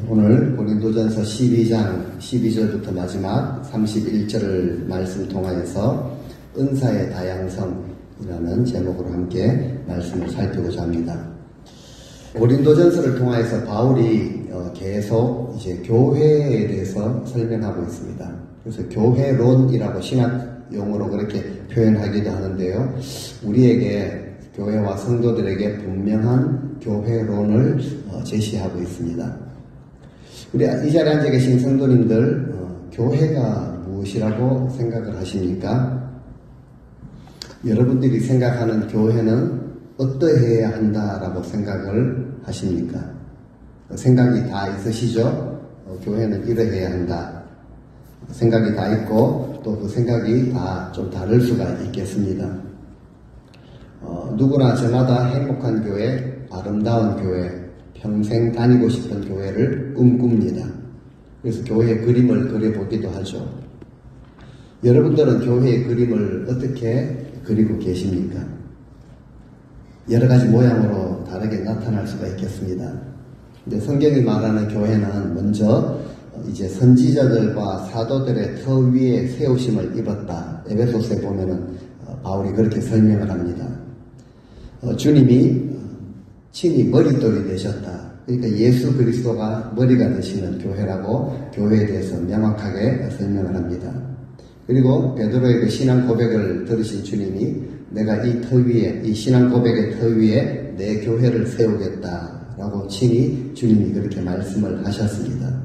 오늘 고린도전서 12장 12절부터 마지막 31절 말씀 통하여서 은사의 다양성이라는 제목으로 함께 말씀을 살피고자 합니다. 고린도전서를 통하여서 바울이 계속 이제 교회에 대해서 설명하고 있습니다. 그래서 교회론이라고 신학 용어로 그렇게 표현하기도 하는데요. 우리에게 교회와 성도들에게 분명한 교회론을 제시하고 있습니다. 우리 이 자리에 앉아 계신 성도님들, 교회가 무엇이라고 생각을 하십니까? 여러분들이 생각하는 교회는 어떠해야 한다라고 생각을 하십니까? 생각이 다 있으시죠? 교회는 이러해야 한다. 생각이 다 있고 또 그 생각이 다 좀 다를 수가 있겠습니다. 누구나 저마다 행복한 교회, 아름다운 교회, 평생 다니고 싶은 교회를 꿈꿉니다. 그래서 교회의 그림을 그려보기도 하죠. 여러분들은 교회의 그림을 어떻게 그리고 계십니까? 여러 가지 모양으로 다르게 나타날 수가 있겠습니다. 근데 성경이 말하는 교회는 먼저 이제 선지자들과 사도들의 터 위에 세우심을 입었다. 에베소서에 보면은 바울이 그렇게 설명을 합니다. 주님이 친히 머릿돌이 되셨다. 그러니까 예수 그리스도가 머리가 되시는 교회라고 교회에 대해서 명확하게 설명을 합니다. 그리고 베드로의 그 신앙 고백을 들으신 주님이 내가 이 터 위에, 이 신앙 고백의 터 위에 내 교회를 세우겠다라고 친히 주님이 그렇게 말씀을 하셨습니다.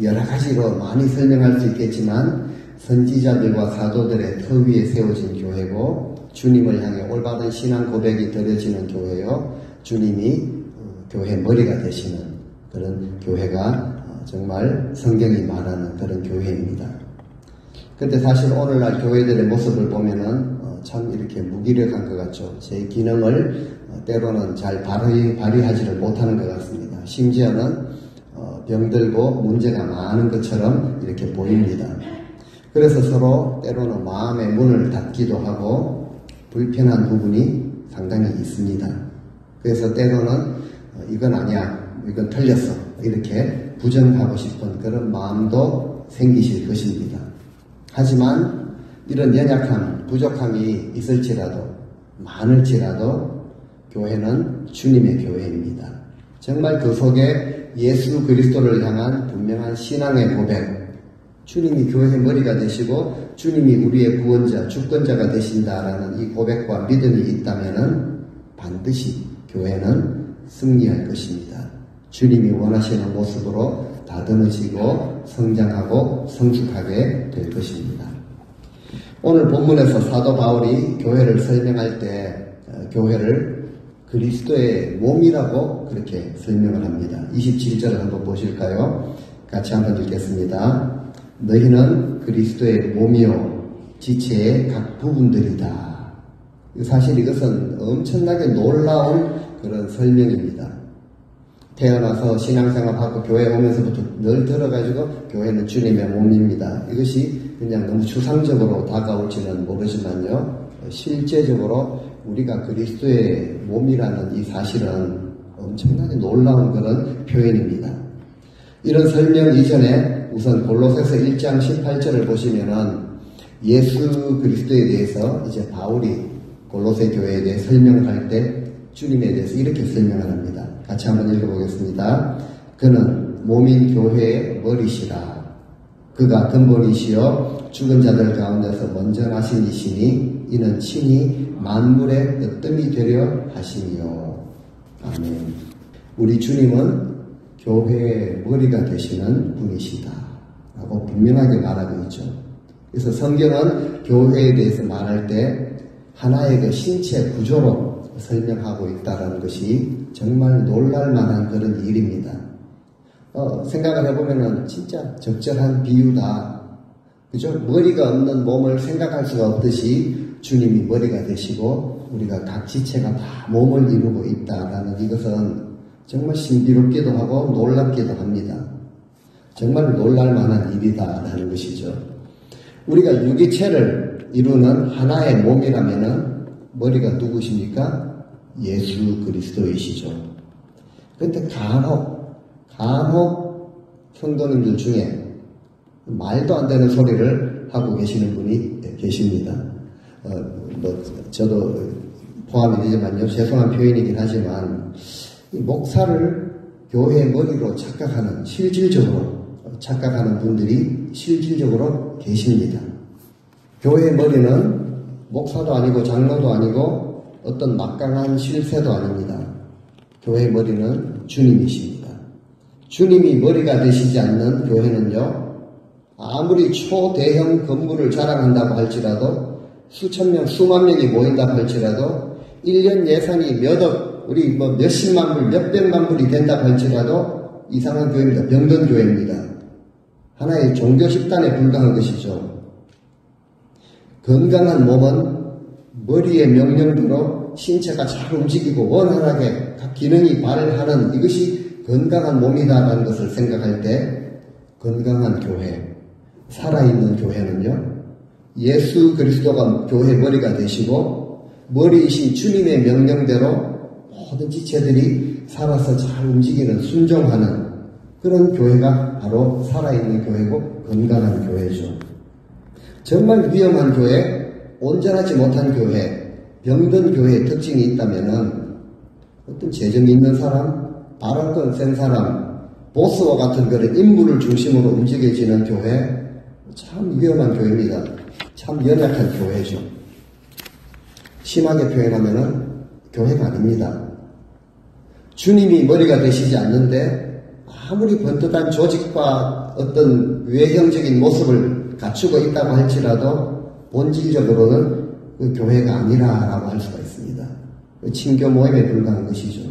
여러 가지로 많이 설명할 수 있겠지만 선지자들과 사도들의 터 위에 세워진 교회고 주님을 향해 올바른 신앙 고백이 드려지는 교회요. 주님이 교회 머리가 되시는 그런 교회가 정말 성경이 말하는 그런 교회입니다. 근데 사실 오늘날 교회들의 모습을 보면은 참 이렇게 무기력한 것 같죠. 제 기능을 때로는 잘 발휘하지를 못하는 것 같습니다. 심지어는 병들고 문제가 많은 것처럼 이렇게 보입니다. 그래서 서로 때로는 마음의 문을 닫기도 하고 불편한 부분이 상당히 있습니다. 그래서 때로는 이건 아니야, 이건 틀렸어 이렇게 부정하고 싶은 그런 마음도 생기실 것입니다. 하지만 이런 연약함, 부족함이 있을지라도 많을지라도 교회는 주님의 교회입니다. 정말 그 속에 예수 그리스도를 향한 분명한 신앙의 고백, 주님이 교회의 머리가 되시고 주님이 우리의 구원자, 주권자가 되신다라는 이 고백과 믿음이 있다면은 반드시 교회는 승리할 것입니다. 주님이 원하시는 모습으로 다듬어지고 성장하고 성숙하게 될 것입니다. 오늘 본문에서 사도 바울이 교회를 설명할 때 교회를 그리스도의 몸이라고 그렇게 설명을 합니다. 27절을 한번 보실까요? 같이 한번 읽겠습니다. 너희는 그리스도의 몸이요 지체의 각 부분들이다. 사실 이것은 엄청나게 놀라운 그런 설명입니다. 태어나서 신앙생활하고 교회 오면서부터 늘 들어가지고 교회는 주님의 몸입니다. 이것이 그냥 너무 추상적으로 다가올지는 모르지만요. 실제적으로 우리가 그리스도의 몸이라는 이 사실은 엄청나게 놀라운 그런 표현입니다. 이런 설명 이전에 우선 골로새서 1장 18절을 보시면은 예수 그리스도에 대해서 이제 바울이 골로새 교회에 대해 설명을 할 때 주님에 대해서 이렇게 설명을 합니다. 같이 한번 읽어보겠습니다. 그는 몸인 교회의 머리시라. 그가 근본이시여 죽은 자들 가운데서 먼저 나신 이시니 이는 친히 만물의 으뜸이 되려 하시니요. 아멘. 우리 주님은 교회의 머리가 되시는 분이시다 라고 분명하게 말하고 있죠. 그래서 성경은 교회에 대해서 말할 때 하나의 그 신체 구조로 설명하고 있다는 것이 정말 놀랄만한 그런 일입니다. 생각을 해보면은 진짜 적절한 비유다. 그죠? 머리가 없는 몸을 생각할 수가 없듯이 주님이 머리가 되시고 우리가 각 지체가 다 몸을 이루고 있다라는 이것은 정말 신비롭기도 하고 놀랍기도 합니다. 정말 놀랄 만한 일이다라는 것이죠. 우리가 유기체를 이루는 하나의 몸이라면은 머리가 누구십니까? 예수 그리스도이시죠. 그런데 간혹 성도님들 중에 말도 안 되는 소리를 하고 계시는 분이 계십니다. 저도 포함이 되지만요. 죄송한 표현이긴 하지만 이 목사를 교회 머리로 착각하는 실질적으로 착각하는 분들이 실질적으로 계십니다. 교회 머리는 목사도 아니고 장로도 아니고 어떤 막강한 실세도 아닙니다. 교회 머리는 주님이십니다. 주님이 머리가 되시지 않는 교회는요, 아무리 초대형 건물을 자랑한다고 할지라도 수천 명, 수만 명이 모인다고 할지라도 1년 예산이 몇억, 우리 몇십만 불, 몇백만 불이 된다고 할지라도 이상한 교회입니다. 병든 교회입니다. 하나의 종교 집단에 불과한 것이죠. 건강한 몸은 머리의 명령대로 신체가 잘 움직이고 원활하게 각 기능이 발하는 이것이 건강한 몸이다라는 것을 생각할 때 건강한 교회, 살아있는 교회는요, 예수 그리스도가 교회 머리가 되시고 머리이신 주님의 명령대로 모든 지체들이 살아서 잘 움직이는 순종하는 그런 교회가 바로 살아있는 교회고 건강한 교회죠. 정말 위험한 교회, 온전하지 못한 교회, 병든 교회의 특징이 있다면은 어떤 재정이 있는 사람, 발언권 센 사람, 보스와 같은 그런 인물을 중심으로 움직여지는 교회, 참 위험한 교회입니다. 참 연약한 교회죠. 심하게 표현하면은 교회가 아닙니다. 주님이 머리가 되시지 않는데 아무리 번듯한 조직과 어떤 외형적인 모습을 갖추고 있다고 할지라도 본질적으로는 그 교회가 아니라라고 할 수가 있습니다. 친교 모임에 불과한 것이죠.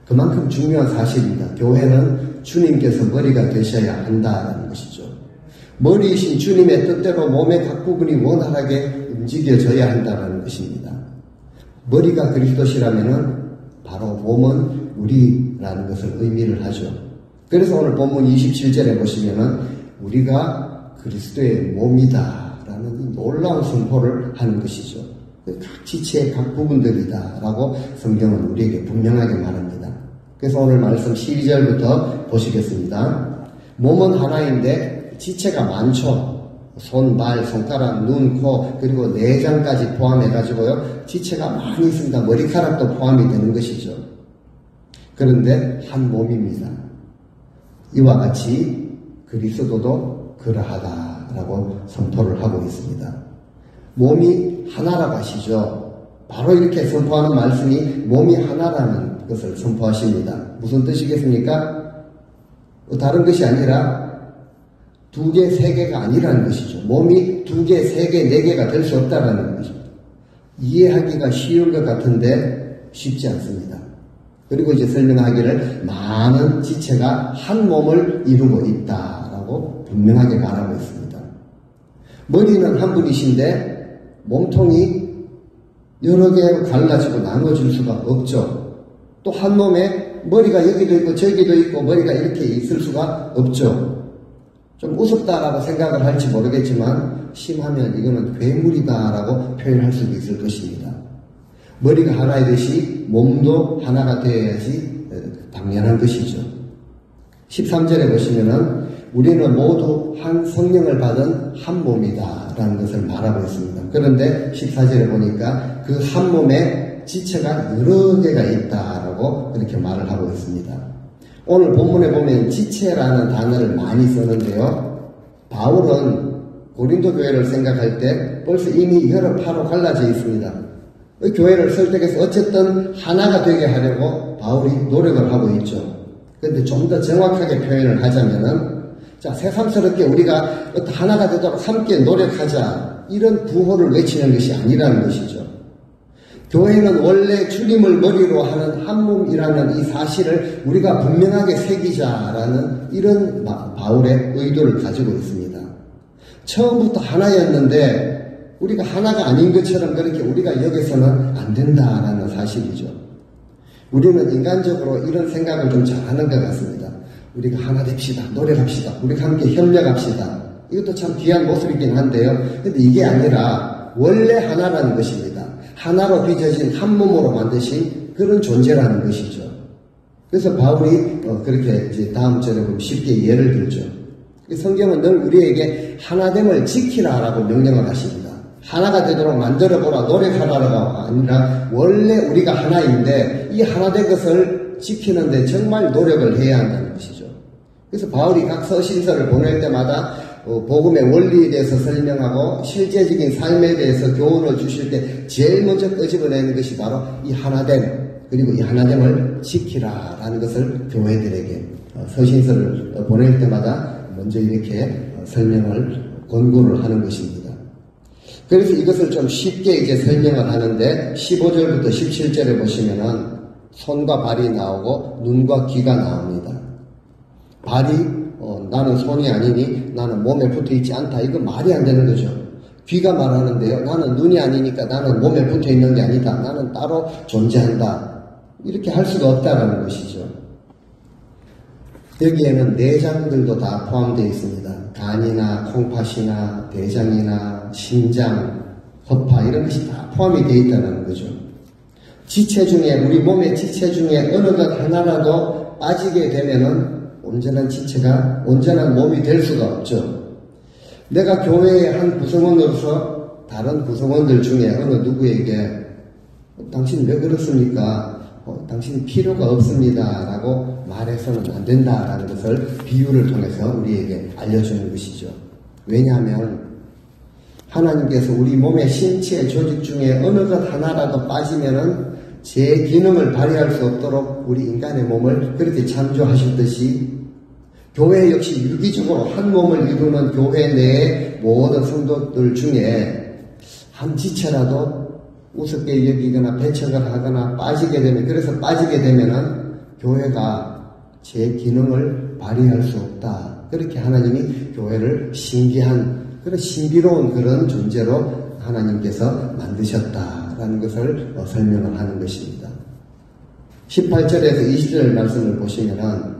그만큼 중요한 사실입니다. 교회는 주님께서 머리가 되셔야 한다는 것이죠. 머리이신 주님의 뜻대로 몸의 각 부분이 원활하게 움직여져야 한다는 것입니다. 머리가 그리스도시라면은 바로 몸은 우리라는 것을 의미를 하죠. 그래서 오늘 본문 27절에 보시면은 우리가 그리스도의 몸이다라는 이 놀라운 선포를 하는 것이죠. 각 지체의 각 부분들이다라고 성경은 우리에게 분명하게 말합니다. 그래서 오늘 말씀 12절부터 보시겠습니다. 몸은 하나인데 지체가 많죠. 손, 발, 손가락, 눈, 코, 그리고 내장까지 포함해가지고요. 지체가 많이 있습니다. 머리카락도 포함이 되는 것이죠. 그런데 한 몸입니다. 이와 같이 그리스도도 그러하다라고 선포를 하고 있습니다. 몸이 하나라고 하시죠. 바로 이렇게 선포하는 말씀이 몸이 하나라는 것을 선포하십니다. 무슨 뜻이겠습니까? 다른 것이 아니라 2개, 3개가 아니라는 것이죠. 몸이 2개, 3개, 4개가 될 수 없다라는 것입니다. 이해하기가 쉬운 것 같은데 쉽지 않습니다. 그리고 이제 설명하기를 많은 지체가 한 몸을 이루고 있다라고 분명하게 말하고 있습니다. 머리는 한 분이신데 몸통이 여러 개로 갈라지고 나눠질 수가 없죠. 또 한 몸에 머리가 여기도 있고 저기도 있고 머리가 이렇게 있을 수가 없죠. 좀 우습다라고 생각을 할지 모르겠지만 심하면 이거는 괴물이다라고 표현할 수도 있을 것입니다. 머리가 하나이듯이 몸도 하나가 되어야지 당연한 것이죠. 13절에 보시면은 우리는 모두 한 성령을 받은 한 몸이다라는 것을 말하고 있습니다. 그런데 14절에 보니까 그 한 몸에 지체가 여러 개가 있다라고 그렇게 말을 하고 있습니다. 오늘 본문에 보면 지체라는 단어를 많이 쓰는데요. 바울은 고린도 교회를 생각할 때 벌써 이미 여러 파로 갈라져 있습니다. 교회를 설득해서 어쨌든 하나가 되게 하려고 바울이 노력을 하고 있죠. 그런데 좀 더 정확하게 표현을 하자면은 자, 새삼스럽게 우리가 하나가 되도록 함께 노력하자 이런 구호를 외치는 것이 아니라는 것이죠. 교회는 원래 주님을 머리로 하는 한 몸이라는 이 사실을 우리가 분명하게 새기자라는 이런 바울의 의도를 가지고 있습니다. 처음부터 하나였는데 우리가 하나가 아닌 것처럼 그렇게 우리가 여기서는 안 된다라는 사실이죠. 우리는 인간적으로 이런 생각을 좀 잘하는 것 같습니다. 우리가 하나 됩시다. 노력합시다. 우리가 함께 협력합시다. 이것도 참 귀한 모습이긴 한데요. 근데 이게 아니라 원래 하나라는 것입니다. 하나로 빚어진 한 몸으로 만드신 그런 존재라는 것이죠. 그래서 바울이 그렇게 이제 다음 절에 보면 쉽게 예를 들죠. 성경은 늘 우리에게 하나됨을 지키라라고 명령을 하십니다. 하나가 되도록 만들어보라, 노력하라가 아니라 원래 우리가 하나인데 이 하나된 것을 지키는데 정말 노력을 해야 한다는 것이죠. 그래서 바울이 각 서신서를 보낼 때마다 복음의 원리에 대해서 설명하고 실제적인 삶에 대해서 교훈을 주실 때 제일 먼저 끄집어내는 것이 바로 이 하나됨, 그리고 이 하나됨을 지키라라는 것을 교회들에게 서신서를 보낼 때마다 먼저 이렇게 설명을 권고를 하는 것입니다. 그래서 이것을 좀 쉽게 이제 설명을 하는데 15절부터 17절에 보시면은 손과 발이 나오고 눈과 귀가 나옵니다. 발이 나는 손이 아니니 나는 몸에 붙어 있지 않다. 이거 말이 안 되는 거죠. 귀가 말하는데요. 나는 눈이 아니니까 나는 몸에 붙어 있는 게 아니다. 나는 따로 존재한다. 이렇게 할 수가 없다라는 것이죠. 여기에는 내장들도 다 포함되어 있습니다. 간이나 콩팥이나 대장이나 심장, 허파 이런 것이 다 포함이 되어 있다는 거죠. 지체 중에 우리 몸의 지체 중에 어느 것 하나라도 빠지게 되면은 온전한 지체가 온전한 몸이 될 수가 없죠. 내가 교회의 한 구성원으로서 다른 구성원들 중에 어느 누구에게 당신 왜 그렇습니까? 당신 필요가 없습니다 라고 말해서는 안 된다라는 것을 비유를 통해서 우리에게 알려주는 것이죠. 왜냐하면 하나님께서 우리 몸의 신체 조직 중에 어느 것 하나라도 빠지면은 제 기능을 발휘할 수 없도록 우리 인간의 몸을 그렇게 창조하셨듯이 교회 역시 유기적으로 한 몸을 이루는 교회 내의 모든 성도들 중에 한 지체라도 우습게 여기거나 배척을 하거나 빠지게 되면, 그래서 빠지게 되면은 교회가 제 기능을 발휘할 수 없다. 그렇게 하나님이 교회를 신기한, 그런 신비로운 그런 존재로 하나님께서 만드셨다라는 것을 설명을 하는 것입니다. 18절에서 20절 말씀을 보시면은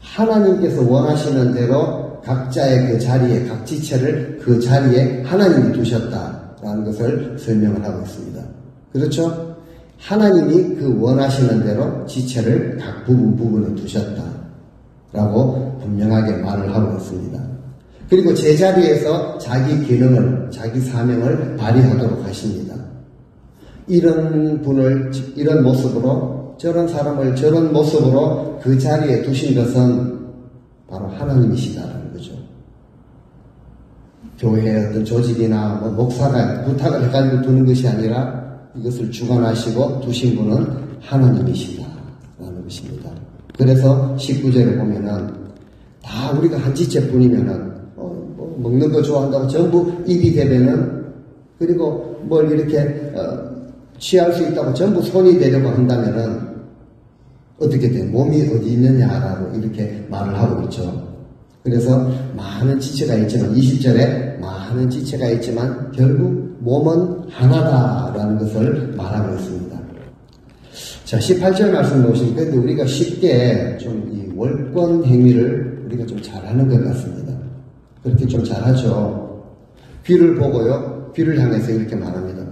하나님께서 원하시는 대로 각자의 그 자리에, 각 지체를 그 자리에 하나님이 두셨다라는 것을 설명을 하고 있습니다. 그렇죠? 하나님이 그 원하시는 대로 지체를 각 부분에 두셨다라고 분명하게 말을 하고 있습니다. 그리고 제자리에서 자기 기능을, 자기 사명을 발휘하도록 하십니다. 이런 분을 이런 모습으로, 저런 사람을 저런 모습으로 그 자리에 두신 것은 바로 하나님이시다라는 거죠. 교회의 어떤 조직이나 목사가 부탁을 해가지고 두는 것이 아니라 이것을 주관하시고 두신 분은 하나님이시다라는 것입니다. 그래서 19절에 보면은 다 우리가 한 지체뿐이면은 먹는 거 좋아한다고 전부 입이 되면은, 그리고 뭘 이렇게 취할 수 있다고 전부 손이 되려고 한다면은 어떻게 돼? 몸이 어디 있느냐라고 이렇게 말을 하고 있죠. 그래서 많은 지체가 있지만, 20절에 많은 지체가 있지만 결국 몸은 하나다라는 것을 말하고 있습니다. 자, 18절 말씀 보시니까 우리가 쉽게 좀 이 월권 행위를 우리가 좀 잘하는 것 같습니다. 그렇게 좀 잘하죠. 귀를 보고요, 귀를 향해서 이렇게 말합니다.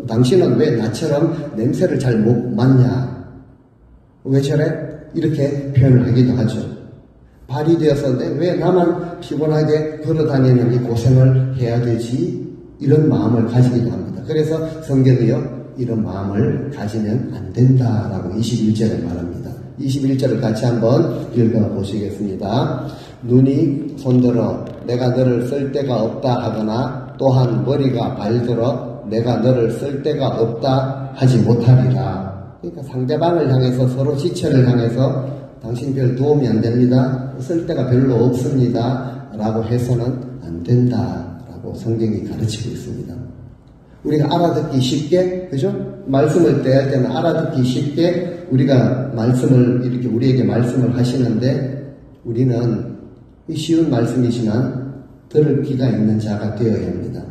당신은 왜 나처럼 냄새를 잘 못 맡냐? 왜 저래? 이렇게 표현을 하기도 하죠. 발이 되었었는데 왜 나만 피곤하게 걸어다니는 이 고생을 해야 되지? 이런 마음을 가지기도 합니다. 그래서 성경이요, 이런 마음을 가지면 안 된다라고 21절에 말합니다. 21절을 같이 한번 읽어보시겠습니다. 눈이 손들어 내가 너를 쓸 데가 없다 하거나 또한 머리가 발들어 내가 너를 쓸 데가 없다 하지 못하리라. 그러니까 상대방을 향해서, 서로 지체를 향해서 당신 별 도움이 안 됩니다, 쓸 데가 별로 없습니다 라고 해서는 안 된다 라고 성경이 가르치고 있습니다. 우리가 알아듣기 쉽게, 그죠? 말씀을 대할 때는 알아듣기 쉽게 우리가 말씀을 이렇게 우리에게 말씀을 하시는데, 우리는 쉬운 말씀이지만 들을 귀가 있는 자가 되어야 합니다.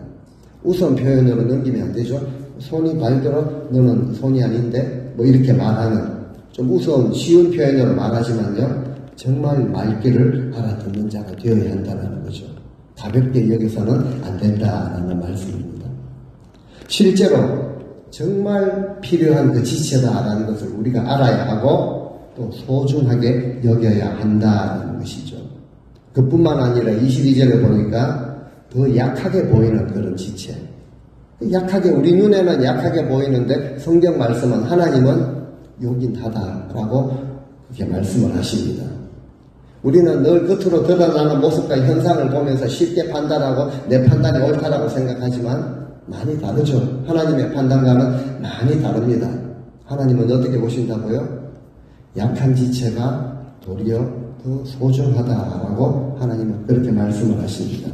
우선 표현으로 넘기면 안 되죠. 손이 발들어 너는 손이 아닌데 뭐 이렇게 말하는 좀 우선 쉬운 표현으로 말하지만요. 정말 말귀를 알아듣는 자가 되어야 한다는 거죠. 가볍게 여기서는 안 된다라는 말씀입니다. 실제로 정말 필요한 그 지체다라는 것을 우리가 알아야 하고 또 소중하게 여겨야 한다는 것이죠. 그뿐만 아니라 22절에 보니까 더 약하게 보이는 그런 지체. 약하게 우리 눈에는 약하게 보이는데 성경 말씀은 하나님은 요긴하다라고 그렇게 말씀을 하십니다. 우리는 늘 겉으로 드러나는 모습과 현상을 보면서 쉽게 판단하고 내 판단이 옳다라고 생각하지만 많이 다르죠. 하나님의 판단과는 많이 다릅니다. 하나님은 어떻게 보신다고요? 약한 지체가 도리어 더 소중하다라고 하나님은 그렇게 말씀을 하십니다.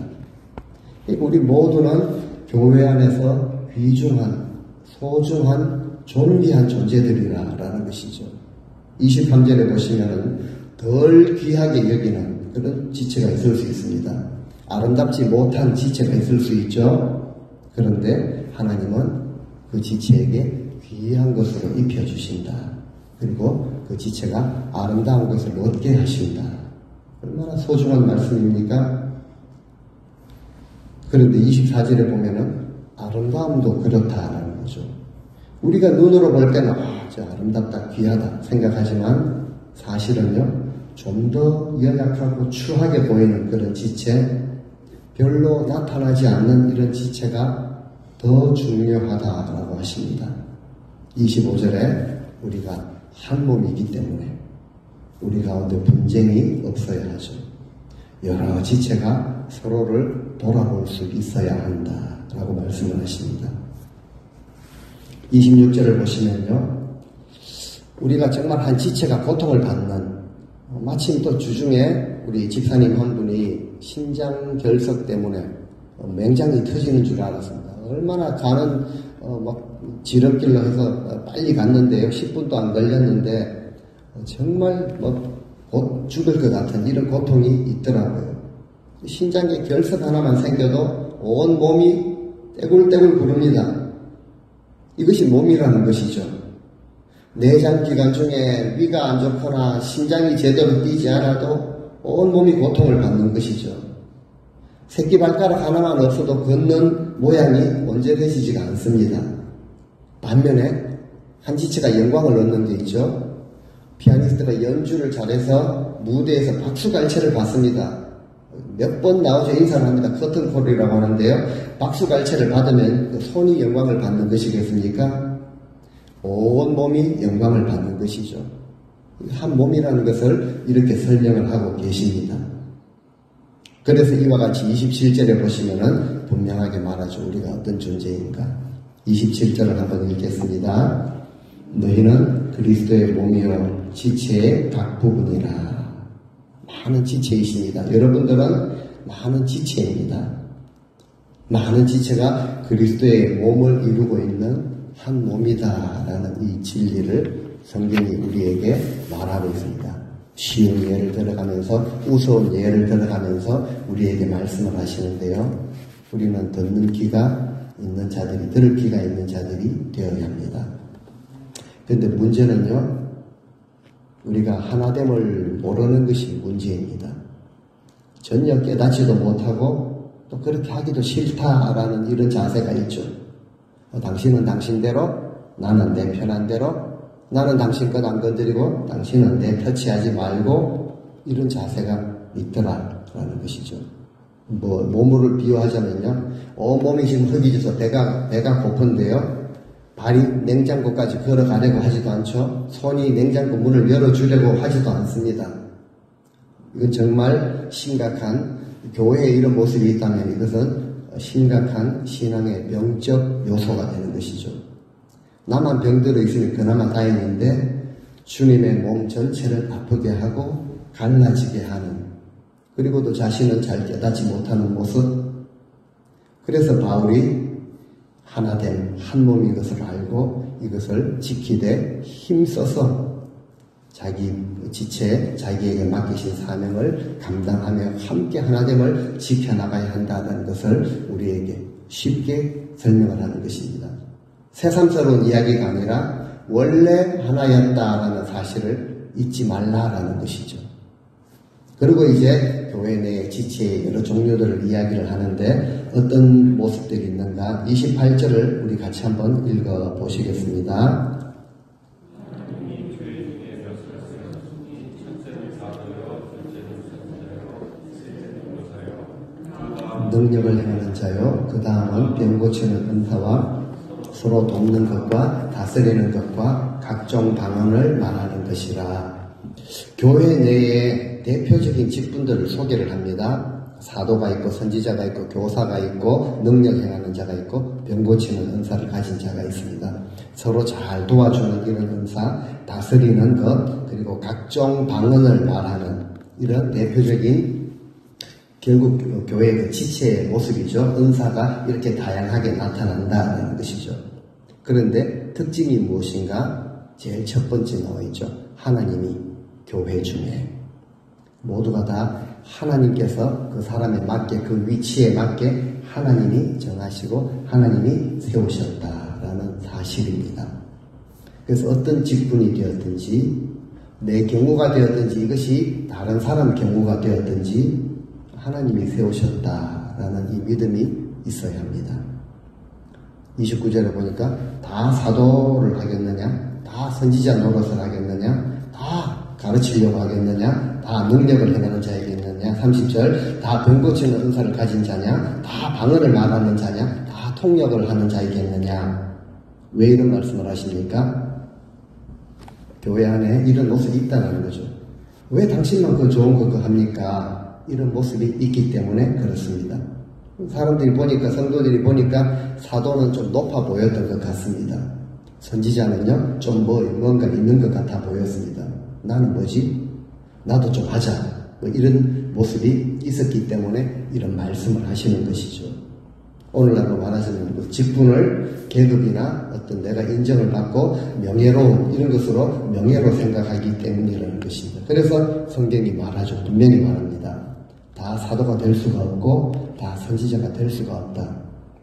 우리 모두는 교회 안에서 귀중한, 소중한, 존귀한 존재들이라는 것이죠. 23절에 보시면은 덜 귀하게 여기는 그런 지체가 있을 수 있습니다. 아름답지 못한 지체가 있을 수 있죠. 그런데 하나님은 그 지체에게 귀한 것으로 입혀주신다. 그리고 그 지체가 아름다운 것을 얻게 하신다. 얼마나 소중한 말씀입니까? 그런데 24절에 보면은 아름다움도 그렇다라는 거죠. 우리가 눈으로 볼 때는 저 아름답다, 귀하다 생각하지만 사실은요. 좀 더 연약하고 추하게 보이는 그런 지체, 별로 나타나지 않는 이런 지체가 더 중요하다라고 하십니다. 25절에 우리가 한 몸이기 때문에 우리 가운데 분쟁이 없어야 하죠. 여러 지체가 서로를 돌아볼 수 있어야 한다라고 말씀을 하십니다. 26절을 보시면요. 우리가 정말 한 지체가 고통을 받는 마침 또 주중에 우리 집사님 한 분이 신장 결석 때문에 맹장이 터지는 줄 알았습니다. 얼마나 가는 지름길로 해서 빨리 갔는데요. 10분도 안 걸렸는데 정말 곧 죽을 것 같은 이런 고통이 있더라고요. 신장에 결석 하나만 생겨도 온 몸이 떼굴떼굴 구릅니다. 이것이 몸이라는 것이죠. 내장기관 중에 위가 안 좋거나 심장이 제대로 뛰지 않아도 온 몸이 고통을 받는 것이죠. 새끼발가락 하나만 없어도 걷는 모양이 원재되지가 않습니다. 반면에 한 지체가 영광을 얻는 게 있죠. 피아니스트가 연주를 잘해서 무대에서 박수갈채를 받습니다. 몇 번 나오죠. 인사를 합니다. 커튼콜이라고 하는데요. 박수갈채를 받으면 그 손이 영광을 받는 것이겠습니까? 온 몸이 영광을 받는 것이죠. 한 몸이라는 것을 이렇게 설명을 하고 계십니다. 그래서 이와 같이 27절에 보시면은 분명하게 말하죠. 우리가 어떤 존재인가. 27절을 한번 읽겠습니다. 너희는 그리스도의 몸이요 지체의 각 부분이라. 많은 지체이십니다. 여러분들은 많은 지체입니다. 많은 지체가 그리스도의 몸을 이루고 있는 한 몸이다라는 이 진리를 성경이 우리에게 말하고 있습니다. 쉬운 예를 들어가면서 우스운 예를 들어가면서 우리에게 말씀을 하시는데요. 우리는 듣는 귀가 있는 자들이, 들을 귀가 있는 자들이 되어야 합니다. 그런데 문제는요. 우리가 하나됨을 모르는 것이 문제입니다. 전혀 깨닫지도 못하고 또 그렇게 하기도 싫다라는 이런 자세가 있죠. 당신은 당신대로, 나는 내 편한 대로, 나는 당신 것 안 건드리고 당신은 내 터치하지 말고 이런 자세가 있더라라는 것이죠. 몸을 비유하자면요. 온몸이 지금 흙이 져서 배가 고픈데요. 발이 냉장고까지 걸어가려고 하지도 않죠. 손이 냉장고 문을 열어주려고 하지도 않습니다. 이건 정말 심각한 교회에 이런 모습이 있다면 이것은 심각한 신앙의 병적 요소가 되는 것이죠. 나만 병들어 있으면 그나마 다행인데 주님의 몸 전체를 아프게 하고 갈라지게 하는, 그리고 또 자신은 잘 깨닫지 못하는 모습. 그래서 바울이 하나된 한 몸인 것을 알고 이것을 지키되 힘써서 자기 지체, 자기에게 맡기신 사명을 감당하며 함께 하나됨을 지켜나가야 한다는 것을 우리에게 쉽게 설명을 하는 것입니다. 새삼스러운 이야기가 아니라 원래 하나였다라는 사실을 잊지 말라라는 것이죠. 그리고 이제 교회 내 지체의 여러 종류들을 이야기를 하는데 어떤 모습들이 있는가 28절을 우리 같이 한번 읽어 보시겠습니다. 능력을 행하는 자요. 그 다음은 병 고치는 은사와 서로 돕는 것과 다스리는 것과 각종 방언을 말하는 것이라. 교회 내에 대표적인 직분들을 소개를 합니다. 사도가 있고 선지자가 있고 교사가 있고 능력 행하는 자가 있고 병 고치는 은사를 가진 자가 있습니다. 서로 잘 도와주는 이런 은사, 다스리는 것, 그리고 각종 방언을 말하는 이런 대표적인 결국 교회의 그 지체의 모습이죠. 은사가 이렇게 다양하게 나타난다는 것이죠. 그런데 특징이 무엇인가? 제일 첫 번째 나와 있죠. 하나님이 교회 중에 모두가 다 하나님께서 그 사람에 맞게 그 위치에 맞게 하나님이 정하시고 하나님이 세우셨다라는 사실입니다. 그래서 어떤 직분이 되었든지 내 경우가 되었든지 이것이 다른 사람 경우가 되었든지 하나님이 세우셨다라는 이 믿음이 있어야 합니다. 29절에 보니까 다 사도를 하겠느냐? 다 선지자 노릇을 하겠느냐? 다 가르치려고 하겠느냐? 다 능력을 행하는 자이겠느냐? 30절 다 병 고치는 은사를 가진 자냐? 다 방언을 말하는 자냐? 다 통역을 하는 자이겠느냐? 왜 이런 말씀을 하십니까? 교회 안에 이런 모습이 있다는 거죠. 왜 당신만 그 좋은 거 합니까? 이런 모습이 있기 때문에 그렇습니다. 사람들이 보니까, 성도들이 보니까 사도는 좀 높아 보였던 것 같습니다. 선지자는요, 좀 뭔가 있는 것 같아 보였습니다. 나는 뭐지? 나도 좀 하자. 뭐 이런 모습이 있었기 때문에 이런 말씀을 하시는 것이죠. 오늘날로 말하자면 그 직분을 계급이나 어떤 내가 인정을 받고 명예로운 이런 것으로 명예로 생각하기 때문이라는 것입니다. 그래서 성경이 말하죠. 분명히 말합니다. 다 사도가 될 수가 없고 다 선지자가 될 수가 없다.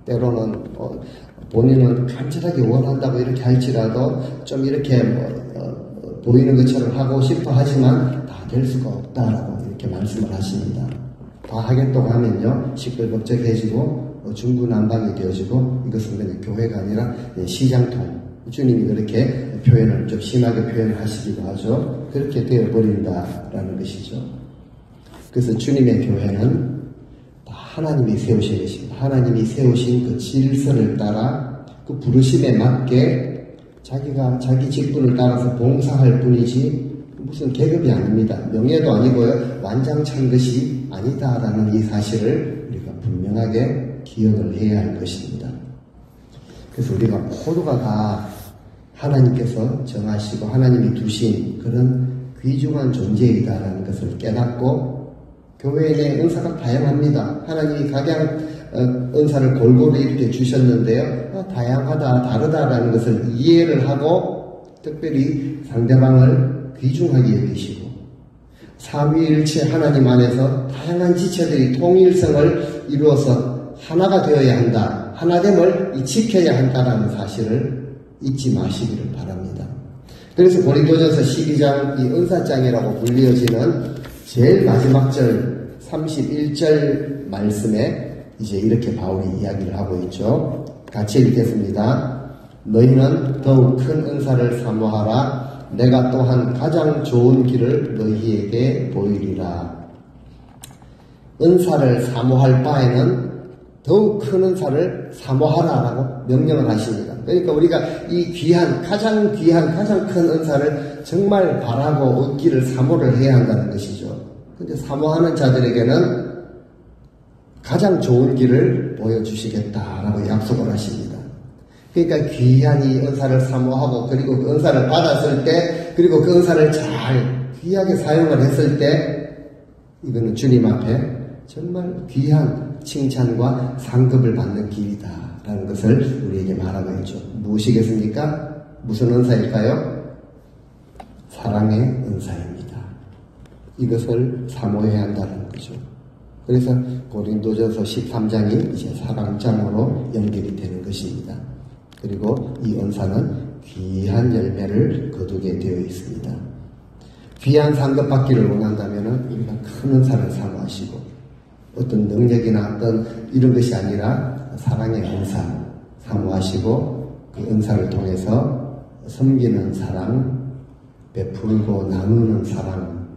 때로는 본인은 간절하게 원한다고 이렇게 할지라도 좀 이렇게 보이는 것처럼 하고 싶어 하지만 다 될 수가 없다라고 이렇게 말씀을 하십니다. 다 하겠다고 하면요 시끌벅적해지고 중구난방이 되어지고 이것은 그냥 교회가 아니라 시장통, 주님이 그렇게 표현을 좀 심하게 표현을 하시기도 하죠. 그렇게 되어버린다라는 것이죠. 그래서 주님의 교회는 다 하나님이 세우신 것입니다. 하나님이 세우신 그 질서를 따라 그 부르심에 맞게 자기가 자기 직분을 따라서 봉사할 뿐이지 무슨 계급이 아닙니다. 명예도 아니고요. 완장찬 것이 아니다라는 이 사실을 우리가 분명하게 기억을 해야 할 것입니다. 그래서 우리가 모두가 다 하나님께서 정하시고 하나님이 두신 그런 귀중한 존재이다라는 것을 깨닫고 교회 내 은사가 다양합니다. 하나님이 각양 은사를 골고루 이렇게 주셨는데요. 다양하다, 다르다라는 것을 이해를 하고 특별히 상대방을 귀중하게 여기시고 삼위일체 하나님 안에서 다양한 지체들이 통일성을 이루어서 하나가 되어야 한다. 하나됨을 지켜야 한다라는 사실을 잊지 마시기를 바랍니다. 그래서 고린도전서 12장 이 은사장이라고 불리어지는 제일 마지막 절 31절 말씀에 이제 이렇게 바울이 이야기를 하고 있죠. 같이 읽겠습니다. 너희는 더욱 큰 은사를 사모하라. 내가 또한 가장 좋은 길을 너희에게 보이리라. 은사를 사모할 바에는 더욱 큰 은사를 사모하라라고 명령을 하십니다. 그러니까 우리가 이 귀한, 가장 큰 은사를 정말 바라고 얻기를 사모를 해야 한다는 것이죠. 근데 사모하는 자들에게는 가장 좋은 길을 보여주시겠다라고 약속을 하십니다. 그러니까 귀한 이 은사를 사모하고 그리고 그 은사를 받았을 때 그리고 그 은사를 잘 귀하게 사용을 했을 때 이거는 주님 앞에 정말 귀한 칭찬과 상급을 받는 길이다라는 것을 우리에게 말하고 있죠. 무엇이겠습니까? 무슨 은사일까요? 사랑의 은사입니다. 이것을 사모해야 한다는 거죠. 그래서 고린도전서 13장이 이제 사랑장으로 연결이 되는 것입니다. 그리고 이 은사는 귀한 열매를 거두게 되어 있습니다. 귀한 상급 받기를 원한다면 우리가 큰 은사를 사모하시고 어떤 능력이나 어떤 이런 것이 아니라 사랑의 은사 사모하시고 그 은사를 통해서 섬기는 사랑, 베풀고 나누는 사랑,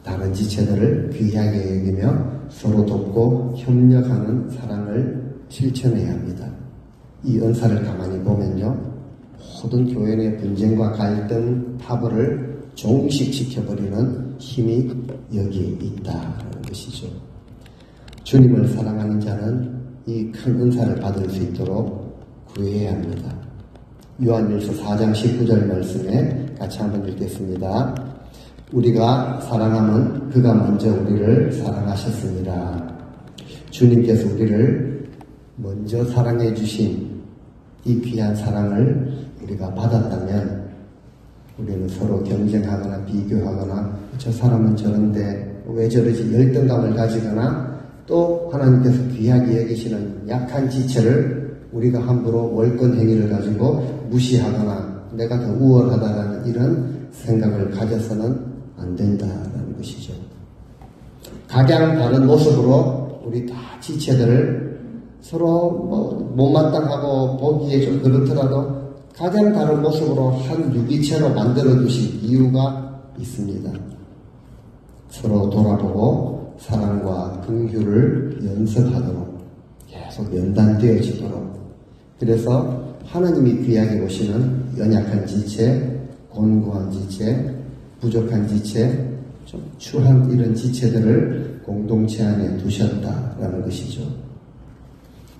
다른 지체들을 귀하게 여기며 서로 돕고 협력하는 사랑을 실천해야 합니다. 이 은사를 가만히 보면요, 모든 교회 내 분쟁과 갈등, 파벌을 종식시켜버리는 힘이 여기 있다는 것이죠. 주님을 사랑하는 자는 이 큰 은사를 받을 수 있도록 구해야 합니다. 요한일서 4장 19절 말씀에 같이 한번 읽겠습니다. 우리가 사랑하면 그가 먼저 우리를 사랑하셨습니다. 주님께서 우리를 먼저 사랑해 주신 이 귀한 사랑을 우리가 받았다면 우리는 서로 경쟁하거나 비교하거나 저 사람은 저런데 왜 저러지 열등감을 가지거나 또 하나님께서 귀하게 여기시는 약한 지체를 우리가 함부로 월권 행위를 가지고 무시하거나 내가 더 우월하다라는 이런 생각을 가져서는 안 된다라는 것이죠. 각양 다른 모습으로 우리 다 지체들을 서로 못마땅하고 보기에 좀 그렇더라도 가장 다른 모습으로 한 유기체로 만들어 두신 이유가 있습니다. 서로 돌아보고 사랑과 긍휼을 연습하도록 계속 연단되어지도록, 그래서 하나님이 귀하게 보시는 연약한 지체, 곤고한 지체, 부족한 지체, 좀 추한 이런 지체들을 공동체 안에 두셨다라는 것이죠.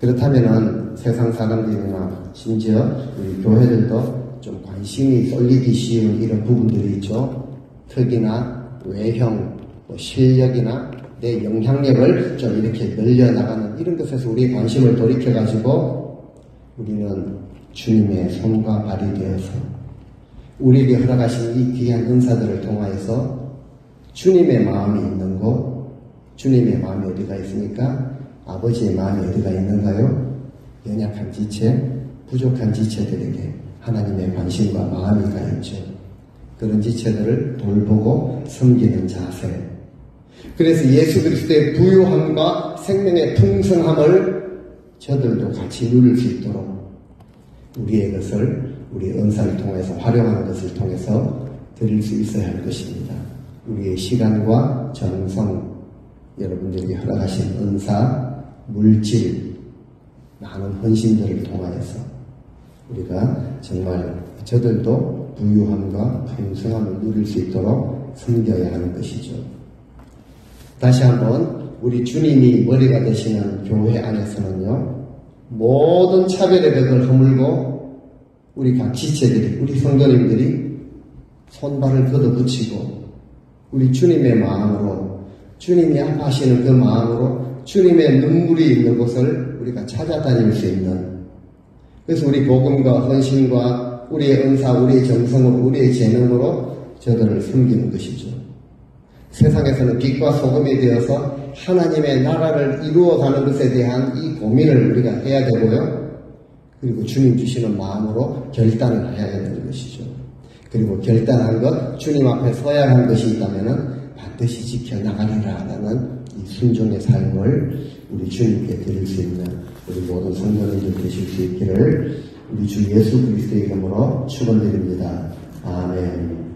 그렇다면은 세상 사람들이나 심지어 우리 교회들도 좀 관심이 쏠리기 쉬운 이런 부분들이 있죠. 특이나 외형, 실력이나 내 영향력을 좀 이렇게 늘려나가는 이런 것에서 우리의 관심을 돌이켜가지고 우리는 주님의 손과 발이 되어서 우리에게 허락하신 이 귀한 은사들을 통하여서 주님의 마음이 있는 곳, 주님의 마음이 어디가 있습니까? 아버지의 마음이 어디가 있는가요? 연약한 지체, 부족한 지체들에게 하나님의 관심과 마음이 가 있죠. 그런 지체들을 돌보고 섬기는 자세. 그래서 예수 그리스도의 부유함과 생명의 풍성함을 저들도 같이 누릴 수 있도록 우리의 것을, 우리의 은사를 통해서 활용하는 것을 통해서 드릴 수 있어야 할 것입니다. 우리의 시간과 정성, 여러분들에게 허락하신 은사, 물질, 많은 헌신들을 통하여서 우리가 정말 저들도 부유함과 풍성함을 누릴 수 있도록 섬겨야 하는 것이죠. 다시 한번 우리 주님이 머리가 되시는 교회 안에서는요, 모든 차별의 벽을 허물고 우리 각 지체들이, 우리 성도님들이 손발을 걷어붙이고 우리 주님의 마음으로, 주님이 아파하시는 그 마음으로 주님의 눈물이 있는 곳을 우리가 찾아다닐 수 있는, 그래서 우리 복음과 헌신과 우리의 은사, 우리의 정성으로, 우리의 재능으로 저들을 섬기는 것이죠. 세상에서는 빛과 소금이 되어서 하나님의 나라를 이루어가는 것에 대한 이 고민을 우리가 해야 되고요. 그리고 주님 주시는 마음으로 결단을 해야 되는 것이죠. 그리고 결단한 것, 주님 앞에 서야 하는 것이 있다면 반드시 지켜나가리라라는 이 순종의 삶을 우리 주님께 드릴 수 있는 우리 모든 성도님들 되실 수 있기를 우리 주 예수 그리스도의 이름으로 축원드립니다. 아멘.